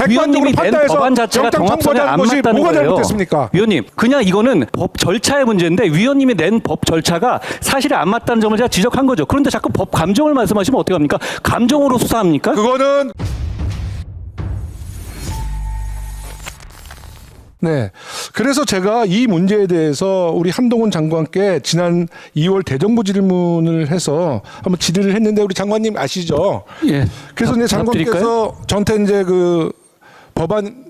위원님이 낸 판단해서 법안 자체가 영장 종합소환에 청구하는 안 것이 맞다는 뭐가 거예요. 잘못됐습니까? 위원님, 그냥 이거는 법 절차의 문제인데 위원님이 낸 법 절차가 사실에 안 맞다는 점을 제가 지적한 거죠. 그런데 자꾸 법 감정을 말씀하시면 어떻게 합니까? 감정으로 수사합니까? 그거는 네. 그래서 제가 이 문제에 대해서 우리 한동훈 장관께 지난 2월 대정부 질문을 해서 한번 질의를 했는데 우리 장관님 아시죠? 예. 그래서 이제 장관께서 저한테 이제 그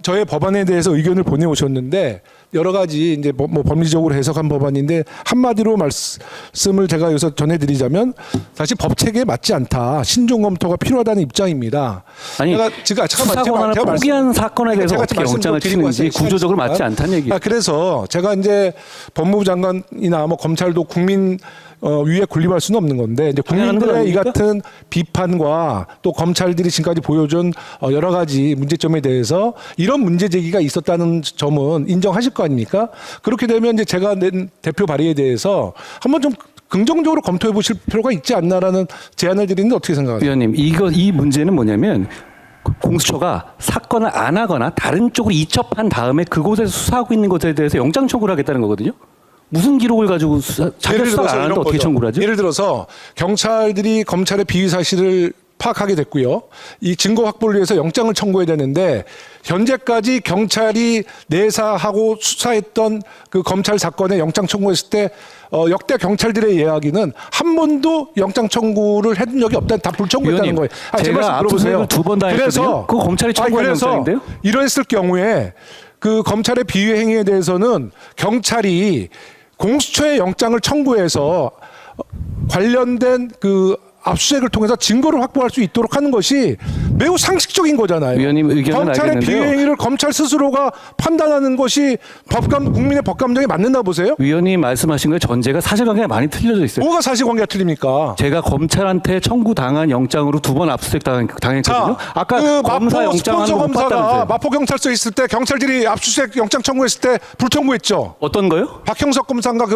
저의 법안에 대해서 의견을 보내오셨는데 여러 가지 이제 뭐 법리적으로 해석한 법안인데 한마디로 말씀을 제가 여기서 전해드리자면 사실 법 체계에 맞지 않다. 신중 검토가 필요하다는 입장입니다. 아니, 수사 권한을 포기한 사건에 대해서 어떻게 영장을 치는지 구조적으로 맞지 않다는 얘기예요. 그래서 제가 이제 법무부 장관이나 뭐 검찰도 국민 위에 군림할 수는 없는 건데 이제 국민들의 이 같은 비판과 또 검찰들이 지금까지 보여준 여러 가지 문제점에 대해서 이런 문제 제기가 있었다는 점은 인정하실 거 아닙니까? 그렇게 되면 이제 제가 낸 대표 발의에 대해서 한번 좀 긍정적으로 검토해 보실 필요가 있지 않나라는 제안을 드리는데 어떻게 생각하세요? 위원님, 이 문제는 뭐냐면 공수처가 사건을 안 하거나 다른 쪽으로 이첩한 다음에 그곳에서 수사하고 있는 것에 대해서 영장 청구를 하겠다는 거거든요. 무슨 기록을 가지고 자기 수사를 안 하는데 어떻게 청구를 하죠? 예를 들어서 경찰들이 검찰의 비위 사실을 파악하게 됐고요. 이 증거 확보를 위해서 영장을 청구해야 되는데 현재까지 경찰이 내사하고 수사했던 그 검찰 사건에 영장 청구했을 때 역대 경찰들의 이야기는 한 번도 영장 청구를 해둔 적이 없다. 다 불청구했다는 거예요. 제가 압수수색을 2번 다 했거든요. 그거 검찰이 청구한 영장인데요. 이랬을 경우에 그 검찰의 비위 행위에 대해서는 경찰이 공수처의 영장을 청구해서 관련된 그 압수수색을 통해서 증거를 확보할 수 있도록 하는 것이 매우 상식적인 거잖아요. 위원님 의견은 검찰의 알겠는데요. 비행위를 검찰 스스로가 판단하는 것이 국민의 법감정에 맞는다 보세요? 위원님 말씀하신 거에 전제가 사실관계가 많이 틀려져 있어요. 뭐가 사실관계가 틀립니까? 제가 검찰한테 청구당한 영장으로 2번 압수수색 당했거든요. 자, 아까 그 검사 마포 영장 스폰서 하는 거 못 검사가 봤다면서요. 마포경찰서에 있을 때 경찰들이 압수수색 영장 청구했을 때 불청구했죠. 어떤 거요? 박형석 검사가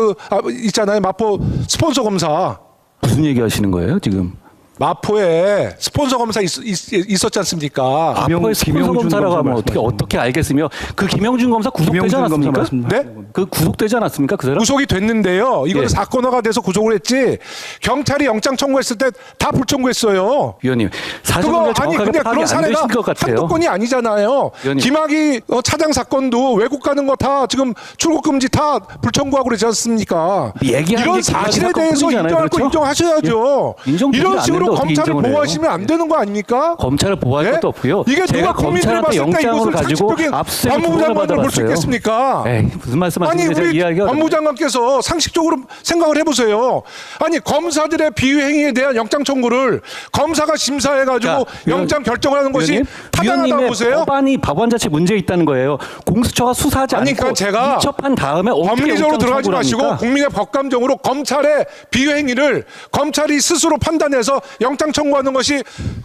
있잖아요. 마포 스폰서 검사. 무슨 얘기 하시는 거예요 지금? 마포에 스폰서 검사 있었지 않습니까? 마포에 스폰서 검사라고 하면 어떻게 알겠으며 그 김영준 검사 구속되지 않았습니까? 네? 그 구속되지 않았습니까? 그 사람? 구속이 됐는데요. 이거는 예. 사건화가 돼서 구속을 했지. 경찰이 영장 청구했을 때 다 불청구했어요. 위원님 사실관계 정확하게 파악이 안 되신 것 같아요. 한두 건이 아니잖아요. 위원님. 김학의 차장 사건도 외국 가는 거 다 지금 출국 금지 다 불청구하고 그러지 않습니까? 얘기하는 이런 사실에 대해서 인정할 거 그렇죠? 인정하셔야죠. 예. 인정되지도 이런 식으로 않는데 어떻게 검찰을 인정을 해요? 보호하시면 안 되는 거 아닙니까? 검찰을 보호할 예? 것도 없고요. 이게 제가 누가 국민들을 검찰한테 봤을 때 영장을 이것을 가지고 상식적인 압수수색을 법무부 2번을 장관을 볼 수 받아봤어요. 있겠습니까? 에이, 무슨 말씀하시는지 아니 제가 우리 이해하기가 법무부 장관께서 상식적으로 생각을 해보세요. 아니 검사들의 비위 행위에 대한 영장 청구를 검사가 심사해가지고 영장 결정을 하는 것이 타당하다고 보세요? 법안 자체 문제 있다는 거예요. 공수처가 수사하지 않고 그러니까 제가 이첩한 다음에 어떻게 법리적으로 영장 들어가지 청구를 마시고 합니까? 국민의 법감정으로 검찰의 비위 행위를 검찰이 스스로 판단해서 영장 청구하는 것이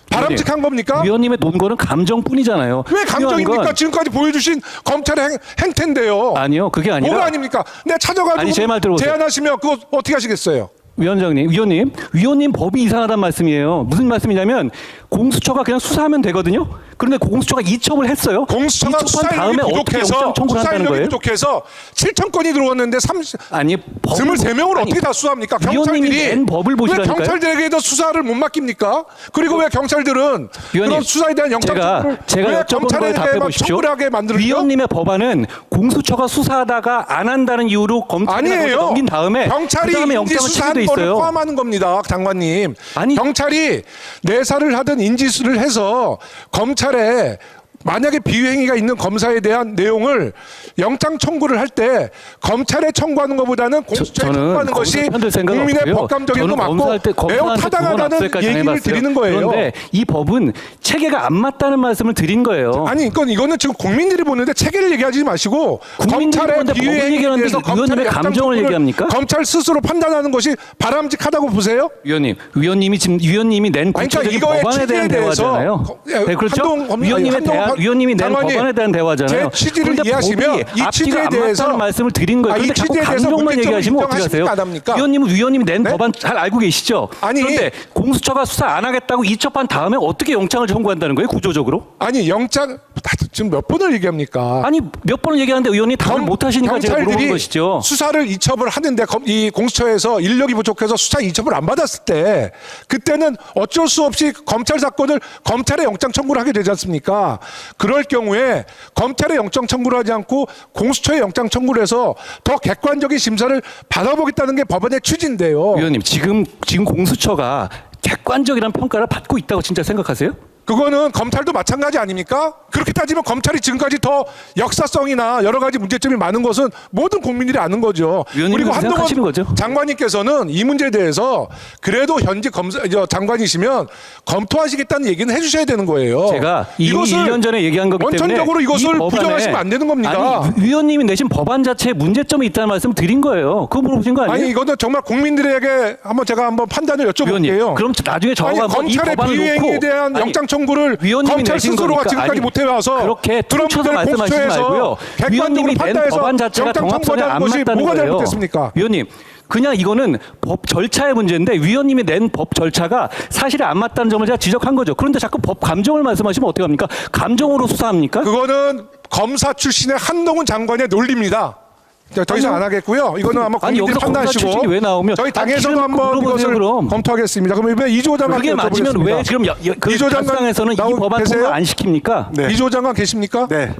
바람직한 겁니까? 위원님의 논거는 감정뿐이잖아요. 왜 감정입니까? 지금까지 보여주신 검찰의 행태인데요. 아니요, 그게 아니라 뭐가 아닙니까? 내가 찾아가지고 아니, 제 말 들어보세요. 제안하시면 그거 어떻게 하시겠어요? 위원님 법이 이상하단 말씀이에요. 무슨 말씀이냐면 공수처가 그냥 수사하면 되거든요. 그런데 공수처가 이첩을 했어요. 공수처가 이첩한 다음에 어떻게 영장 청구를 한다는 거예요? 부족해서 7천 건이 들어왔는데 23명을 어떻게 다 수사합니까? 위원님이 낸 법을 왜 보시라니까요. 경찰들에게도 수사를 못 맡깁니까? 그리고 왜 경찰들은 그런 수사에 대한 영장 청구를 제가 왜 여쭤본 검찰에 거에 답해 대해만 보십시오. 청구하게 만들죠? 위원님의 법안은 공수처가 수사하다가 안 한다는 이유로 검찰에 넘긴 다음에 경찰이 그다음에 영장을 치게 인지수사한 돼 거를 있어요. 포함하는 겁니다, 장관님. 아니, 경찰이 내사를 하든 인지수를 해서 검찰에 만약에 비위행위가 있는 검사에 대한 내용을 영장 청구를 할 때 검찰에 청구하는 것보다는 공수처에 청구하는 것이 국민의 법감정에도 맞고 매우 타당하다는 얘기를 드리는 거예요. 그런데 이 법은 체계가 안 맞다는 말씀을 드린 거예요. 아니, 이거는 지금 국민들이 보는데 체계를 얘기하지 마시고 검찰의 비위행위에 대해서 위원님의 감정을 얘기합니까? 검찰 스스로 판단하는 것이 바람직하다고 보세요? 위원님이 낸 구체적인 법안에 대한 대화잖아요. 네, 그렇죠? 위원님의 위원님이 낸 장관님, 법안에 대한 대화잖아요. 제 취지를 그런데 이해하시면 법이 이 앞뒤가 취지에 안 대해서 맞다는 말씀을 드린 거예요. 이 그런데 자꾸 취지에 대해서 감정만 문제점을 얘기하시면 어떻게 하세요? 인정하십니까, 안 합니까? 위원님이 낸 네? 법안 잘 알고 계시죠? 아니, 그런데 공수처가 수사 안 하겠다고 이첩한 다음에 어떻게 영장을 청구한다는 거예요? 구조적으로? 아니 영장 지금 몇 번을 얘기합니까? 아니 몇 번을 얘기하는데 의원님 답을 못 하시니까 제가 물어본 것이죠. 수사를 이첩을 하는데 이 공수처에서 인력이 부족해서 수사 이첩을 안 받았을 때 그때는 어쩔 수 없이 검찰 사건을 검찰에 영장 청구를 하게 되지 않습니까? 그럴 경우에 검찰에 영장 청구를 하지 않고 공수처에 영장 청구를 해서 더 객관적인 심사를 받아보겠다는 게 법안의 취지인데요. 위원님 지금 공수처가 객관적이라는 평가를 받고 있다고 진짜 생각하세요? 그거는 검찰도 마찬가지 아닙니까? 그렇게 따지면 검찰이 지금까지 더 역사성이나 여러 가지 문제점이 많은 것은 모든 국민들이 아는 거죠. 위원님은 그리고 생각하시는 거죠? 장관님께서는 이 문제에 대해서 그래도 현직 장관이시면 검토하시겠다는 얘기는 해주셔야 되는 거예요. 제가 이미 1년 전에 얘기한 거기 때문에 원천적으로 이것을 이 법안에- 부정하시면 안 되는 겁니다. 아니 위원님이 내신 법안 자체에 문제점이 있다는 말씀 드린 거예요. 그거 물어보신 거 아니에요? 아니 이거는 정말 국민들에게 제가 한번 판단을 위원님, 여쭤볼게요. 그럼 나중에 저가 아니, 한번 이 검찰의 법안을 비위행에 놓고 대한 아니, 영장 청구를 위원님이 검찰 내신 스스로가 거니까 지금까지 아니, 못 해와서 그렇게 그런 퉁쳐서 분들을 말씀하시지 공수처에서 말고요. 객관적으로 위원님이 낸 판단해서 법안 자체가 영장 정합선에 청구하는 안 것이 맞다는 뭐가 거예요. 잘못됐습니까? 위원님. 그냥 이거는 법 절차의 문제인데 위원님이 낸 법 절차가 사실에 안 맞다는 점을 제가 지적한 거죠. 그런데 자꾸 법 감정을 말씀하시면 어떻게 합니까? 감정으로 수사합니까? 그거는 검사 출신의 한동훈 장관의 논리입니다. 더 이상 안 하겠고요. 이거는 아마 아니, 국민들이 여기서 검사 판단하시고 출신이 왜 나오면 저희 당에서도 기름 한번 물어보세요, 이것을 그럼. 검토하겠습니다. 그럼 이번에 이조 장관께 그게 맞으면 왜 지금 그 이조 장관 당에서는 이 나오- 법안 계세요? 통과 안 시킵니까? 네. 이조 장관 계십니까? 네.